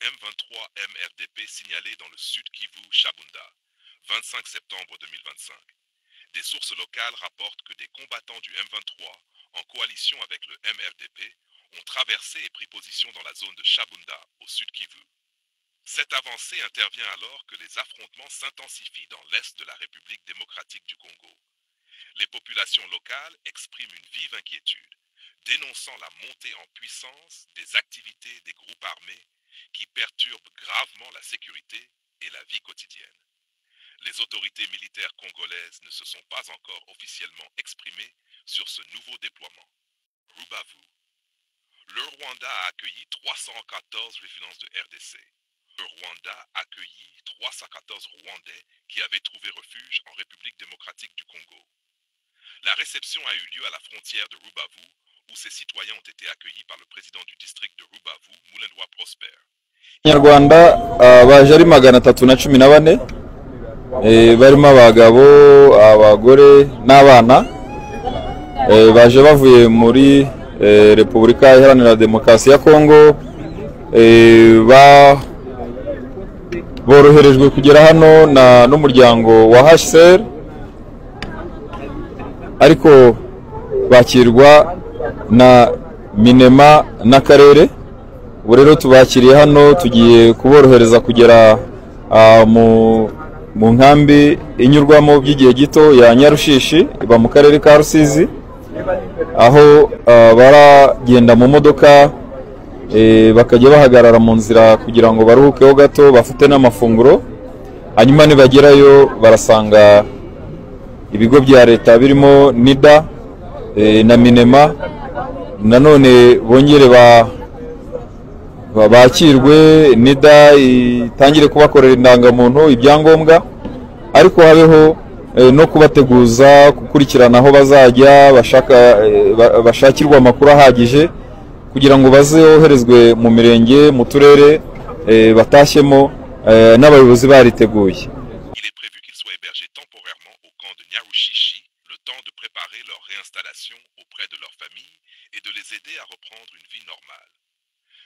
M23 MRDP signalé dans le sud Kivu, Shabunda, 25 septembre 2025. Des sources locales rapportent que des combattants du M23, en coalition avec le MRDP, ont traversé et pris position dans la zone de Shabunda, au sud Kivu. Cette avancée intervient alors que les affrontements s'intensifient dans l'est de la République démocratique du Congo. Les populations locales expriment une vive inquiétude, dénonçant la montée en puissance des activités des groupes armés qui perturbent gravement la sécurité et la vie quotidienne. Les autorités militaires congolaises ne se sont pas encore officiellement exprimées sur ce nouveau déploiement. Rubavu. Le Rwanda a accueilli 314 réfugiés de RDC. Le Rwanda a accueilli 314 Rwandais qui avaient trouvé refuge en République démocratique du Congo. La réception a eu lieu à la frontière de Rubavu, où ces citoyens ont été accueillis par le président du district de Rubavu, Mulindwa Prosper. Nyarwanda baje ari 314 barimo abagabo abagore n'abana baje bavuye muri Repubulika Iharanira Demokarasi ya Kongo boroherejwe kugera hano n'umuryango wa HCR ariko bakirwa na Minema n'akarere. Ubu rero tubakiriye hano tugiye kuborohereza kugera mu nkambi inyurwamo by'igihe gito ya Nyarushishi iba mu karere ka Rusizi, aho baragenda mu modoka bakajya bahagarara mu nzira kugira ngo baruhukeho gato bafite n'amafunguro, hanyuma nibagerayo barasanga ibigo bya leta birimo NIDA na Minema, nanone bongere bakirwe NIDA itangire kubakorera indangamuntu ibyangombwa, ariko habeho no kubateguza gukurikirana aho bazajya bashakirwa amakuru ahagije kugira ngo bazoherezwe mu mirenge mu turere batashyemo n'abayobozi bariteguye. Il est prévu qu'ils soient hébergés temporairement au camp de Nyarushishi, le temps de préparer leur réinstallation auprès de leur famille et de les aider à reprendre une vie normale.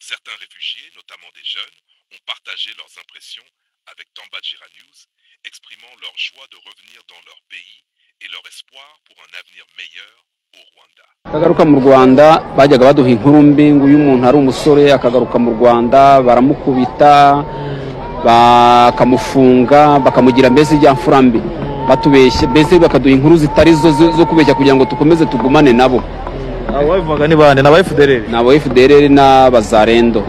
Certains réfugiés, notamment des jeunes, ont partagé leurs impressions avec Tambajira News, exprimant leur joie de revenir dans leur pays et leur espoir pour un avenir meilleur au Rwanda. Akagaruka mu Rwanda bajyaga baduha inkuru mbi ngo uyu muntu ari umusore akagaruka mu Rwanda baramukubita bakamufunga bakamugira mbese ijyamfura mbi batubeshye mbese bakaduha inkuru zitari zo kubeshya kugira ngo tukomeze tugumane nabo. Abavuga ni bande na FDLR? Na FDLR na Bazarendo.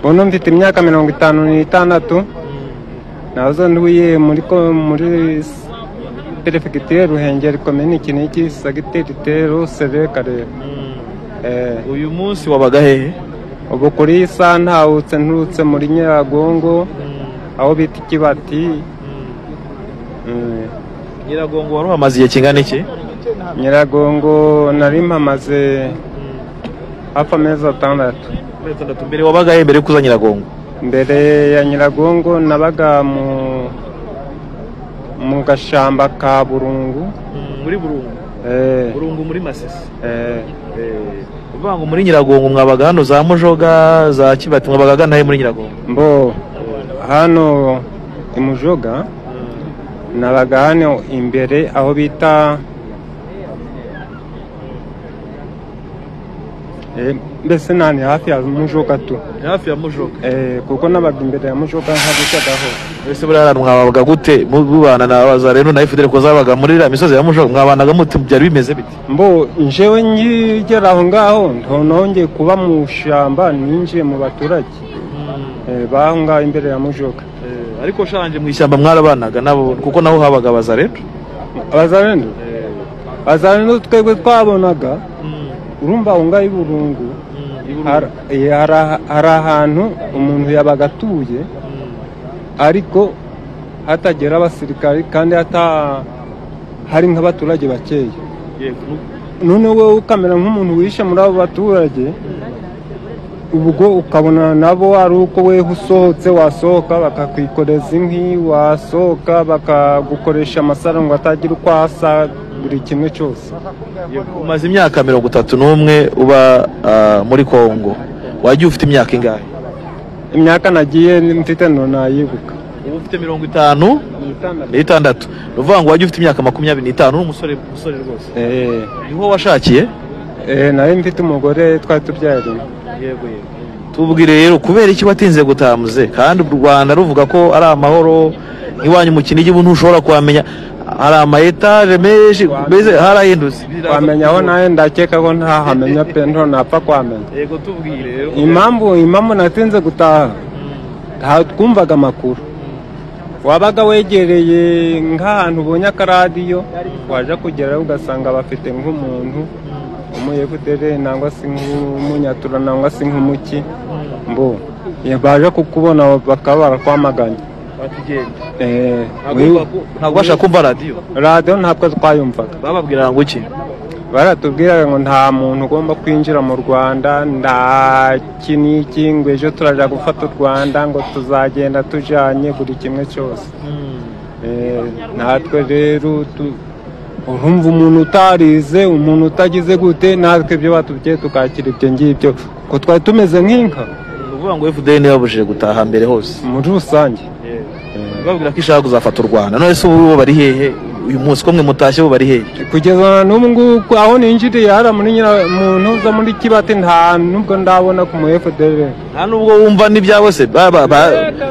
Bono mfite imyaka 56 nazo nduye muri Perefegitura Ruhengeri komini Kinigi Sagiteri Tero Sevekare. Uyu munsi wabaga hehe? Ubu kuri ntawutse nturutse muri Nyiragongo aho bita Kibati. Nyiragongo wari amaze igihe kingana iki? Nyiragongo nari mpamaze hafi amezi 6. Mbere wabaga he mbere kuza Nyiragongo? Mbere ya Nyiragongo nabaga mu gashamba ka Burungu. Muri Burungu? Burungu muri Masisi? Uvuga ngo muri Nyiragongo mwabaga hano za Mujoga za Kibati mwabaga gana he muri Nyiragongo? Mbo hano imujoga nabaga hano imbere aho bita mbese nani hafi ya Mujoga tu. Hafi ya Mujoga? Kuko nabaga imbere ya Mujoga nkabishagaho. Ese burara mwabaga gute mubana na Bazarendo na FDLR ko zabaga muri la misozi ya Mujoga mwabanaga muti byari bimeze bite? Mbo njewe ngigera aho ngaho ntononge kuba mu shamba ninjiye mu baturage bahunga imbere ya Mujoga. Ariko shanje mu ishyamba mwarabanaga nabo kuko naho habaga Bazarendo? Bazarendo twebwe twabonaga urumva unga iburungu hari ahantu umuntu yabaga atuye ariko hatagera abasirikari kandi hari nk'abaturage bakeya. None wowe ukamera nk'umuntu wishe muri abo baturage ubwo ukabona nabo ari uko we usohotse wasohoka bakakwikoreza inkwi wasohoka bakagukoresha amasaro ngo atagira uko asa buri kimwe cyose. Umaze imyaka 31 uba muri Kongo, wagiye ufite imyaka ingahe? imyaka nagiye mfite nayibuka. ubu ufite 56 uvuga ngo wajye ufite imyaka 25 n'umusore rwose. Niho washakiye? Nari mfite umugore twari tubyaranye. Yego. Tubwire rero kubera iki watinze gutamuze kandi u Rwanda ruvuga ko ari amahoro iwanyu mu Kinigi ntushobora kwamenya hari ama etage menshi beze harahindutse kwamenya aho naye ndakeka ko ntahamenya pe napfa kwamenya. Yego tubwire rero impamvu natinze gutaha twumvaga amakuru wabaga wegereye nk'ahantu ubonye akaradiyo waje kugeraho ugasanga bafite nk'umuntu umuyefudere nangwa se nk'umunyatura nangwa se nk'umuki mbo baje kukubona bakaba barakwamaganye. Ntabwo bashaka kumva radiyo ntabwo twayumvaga. Bababwira ngo iki? Baratubwiraga ngo nta muntu ugomba kwinjira mu Rwanda, nta kiniki ngo ejo turaja gufata u Rwanda ngo tuzagenda tujanye buri kimwe cyose. Natwe rero urumva umuntu utarize, umuntu utagize gute, natwe ibyo batubwiye tukakira ibyo ngibyo ko twari tumeze nk'inka. Uvuga ngo FDN yabujije gutaha mbere hose muri rusange. Babwira ko ishaka kuzafata u Rwanda. None se ubu bari hehe uyu munsi ko mwe mutashye bo bari hehe? Kugeza n'ubu ngubu aho ninjiriye hara muri muntu uza muri Kibati nta nubwo ndabona ku mu FDL. Nta nubwo wumva n'ibyawe se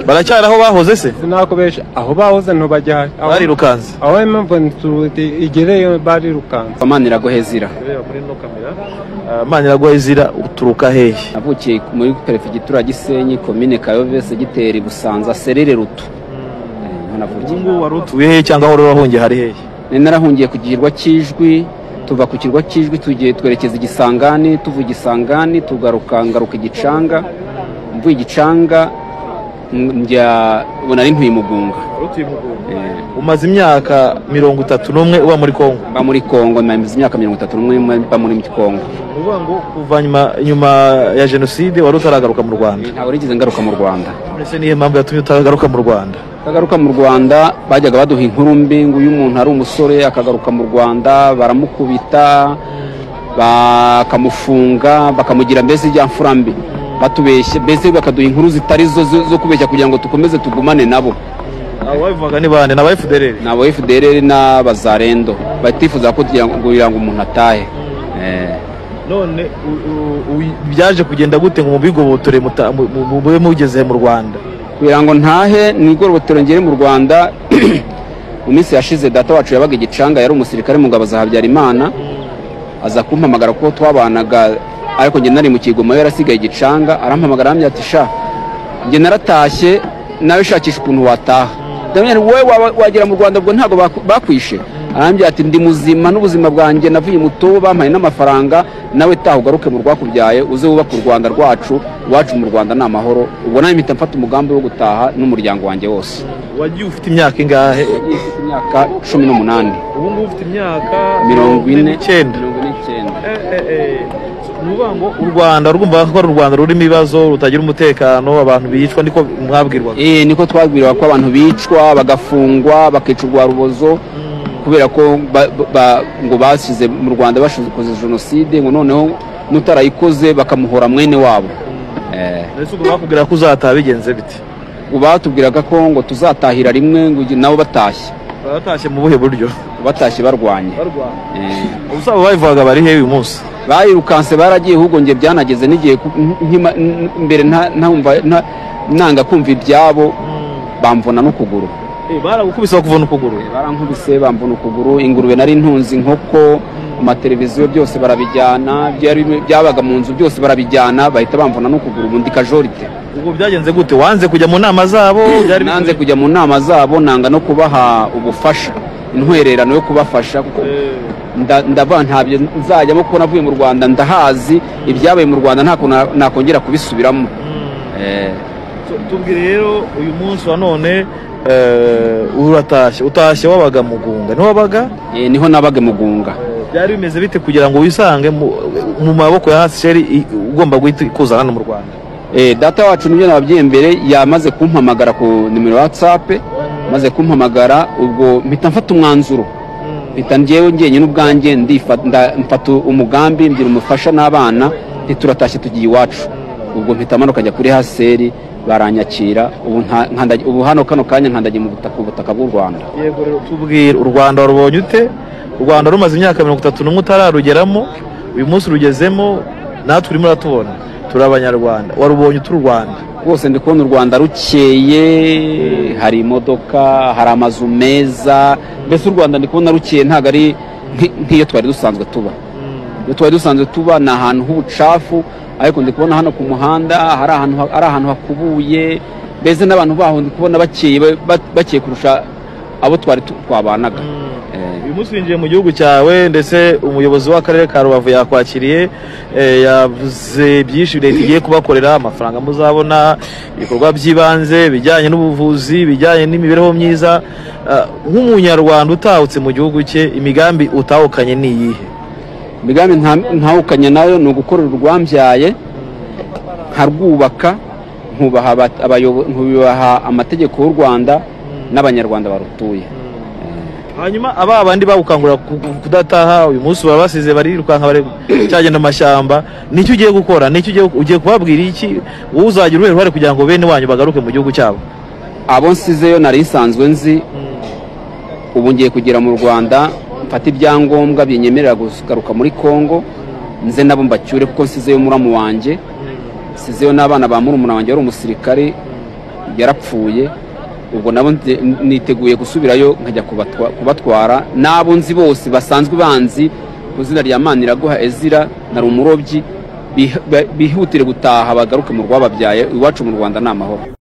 baracyari aho bahoze se? Sinakubesha aho bahoze ntubajya bari rukanze. Aho impamvu igereyo bari rukanze. Maniraguhezira. Maniraguhezira uturuka hehe? Navukiye muri Perefegitura Gisenyi, Komine Kayove, Segiteri Busanza, Serere Rutu. Ubu wari utuye hehe cyangwa wari wahungiye hari hehe? Narahungiye ku kirwa cy'Ijwi, tuva ku kirwa cy'Ijwi tugiye twerekeza Igisangani, tuva Igisangani tugaruka Igicanga, mvuye Igicanga njya nari ntuye Mugunga. Umaze imyaka 31 uba muri Kongo? Ba muri Kongo maze imyaka 31 ba muri Kongo. Uvuga ngo kuva nyuma ya jenoside wari utaragaruka mu Rwanda? Ntabwo rigeze ngaruka mu Rwanda. Ese niyo mpamvu yatumye utagaruka mu Rwanda? Akagaruka mu Rwanda bajyaga baduha inkuru mbi ngo uyu muntu ari umusore akagaruka mu Rwanda baramukubita bakamufunga bakamugira mbese ijya mfura mbi batubeshye mbese bakaduha inkuru zitari zo kubeshya kugira ngo tukomeze tugumane nabo. Abavuga ni bande? N'aba FDL? N'aba FDL n'abazarendo batifuza ko kugira ngo umuntu atahe. None byaje kugenda gute ngo mubigobotore mube mugeze mu Rwanda? Kugira ngo ntahe nigorobotero ngere mu Rwanda mu minsi yashize data wacu yabaga Igicanga, yari umusirikare mu ngabo za Habyarimana, aza kumpamagara ko twabanaga ariko nge nari mu Kigoma yarasigaye Igicanga, arampamagara amya ati sha nge naratashye nawe shakisha ukuntu wataha. Ndamenya wowe wagera mu Rwanda ubwo ntago bakwishe? Arambye ati ndi muzima n'ubuzima bwanjye navuye muto bampaye n'amafaranga, nawe taha ugaruke mu Rwakubyaye uze wubaka u Rwanda rwacu, iwacu mu Rwanda ni amahoro. Ubwo nawe mpita mfata umugambi wo gutaha n'umuryango wanjye wose. Wagiye ufite imyaka ingahe? Ufite imyaka 18. Ubu ngubu ufite imyaka 49. Nuvuga ngo u Rwanda rwumva ko ari u Rwanda rurimo ibibazo, rutagira umutekano, abantu bicwa, niko mwabwirwaga? Niko twabwirwa ko abantu bicwa bagafungwa bakicurwa rubozo kubera ko ngo basize mu Rwanda bashokoze jenoside, ngo noneho mutarayikoze bakamuhora mwene wabo. Ese ubwo bakubwira ko uzataha bigenze bite? Batubwiraga ko ngo tuzatahira rimwe ngo nabo batashye. Batashye mu buhe buryo? Batashye barwanye. Ubusaba bayivugaga bari hehe uyu munsi? Bayirukanse baragiye, ahubwo nge byanageze n'igihe mbere nanga kumva ibyabo bamvuna n'ukuguru. Baragukubise bakuvuna ukuguru? Barankubise bamvuna ukuguru. Ingurube nari ntunzi, inkoko, amateleviziyo byose barabijyana, byabaga mu nzu byose barabijyana, bahita bamvuna n'ukuguru ubundi kajorite. Ubwo byagenze gute? Wanze kujya mu nama zabo? Nanze kujya mu nama zabo, nanga no kubaha ubufasha, intwererano yo kubafasha kuko ndavuga ntabyo nzajyamo kuko navuye mu Rwanda ndahazi, ibyabaye mu Rwanda nta nakongera kubisubiramo. Tubwire rero uyu munsi wa none utashye wabaga Mugunga? Niho wabaga? Niho nabaga Mugunga. Byari bimeze bite kugira ngo wisange mu maboko ya HCR ugomba guhita kuza hano mu Rwanda? Data wacu nibyo nababwiye mbere, yamaze kumpamagara ku nimero WhatsApp, maze kumpamagara ubwo mpita mfata umwanzuro, mpita njyewe ngenyine ubwanjye mfata umugambi mbira umufasha n'abana ntituratashye tugiye iwacu. Ubwo mpita manuka njya kuri HCR baranyakira ubu hano kano kanya nkandagiye mu butaka bw'u Rwanda. Yego rero tubwire u Rwanda warubonye ute? U Rwanda rumaze imyaka 31 utararugeramo, uyu munsi rugezemo, natwe urimo uratubona turi abanyarwanda. Warubonye ute u Rwanda? Rwose ndi kubona u Rwanda rukeye, hari imodoka, hari amazu meza, mbese u Rwanda ndi kubona rukeye, ntago ari nk'iyo twari dusanzwe tuba. Iyo twari dusanzwe tuba ni ahantu h'ubucafu, ariko ndi kubona hano ku muhanda hari ahantu hakubuye, mbese n'abantu baho ndi kubona bakeye kurusha abo twabanaga. Uyu munsi winjiye mu gihugu cyawe, ndetse umuyobozi w'akarere ka Rubavu yakwakiriye, yavuze byinshi leta igiye kubakorera, amafaranga muzabona, ibikorwa by'ibanze bijyanye n'ubuvuzi, bijyanye n'imibereho myiza. Nk'umunyarwanda utahutse mu gihugu cye, imigambi utahukanye ni iyihe? Imigambi ntahukanye nayo ni ugukorera urwambyaye, nkarwubaka, nkubaha amategeko y'u Rwanda n'abanyarwanda barutuye. Hanyuma aba bandi bagukangurira kudataha, uyu munsi baba basize barirukanka bari cyagenda amashyamba, nicyo ugiye gukora? Nicyo ugiye kubabwira iki? Wowe uzagira uruhare kugira ngo bene wanyu bagaruke mu gihugu cyabo? Abo nsizeyo nari nsanzwe nzi, ubu ngiye kugera mu Rwanda, mfata ibyangombwa binyemerera gugaruka muri Kongo, nze nabo mbacyure, kuko nsizeyo muramu wanjye, nsizeyo n'abana ba murumuna wanjye wari umusirikare yarapfuye. Ubwo nabo niteguye gusubirayo nkajya kubatwara, n'abo nzi bose basanzwe banzi ku izina rya Maniraguha Ezira, nari umurobyi, bihutire gutaha bagaruke mu rwababyaye. Iwacu mu Rwanda ni amahoro.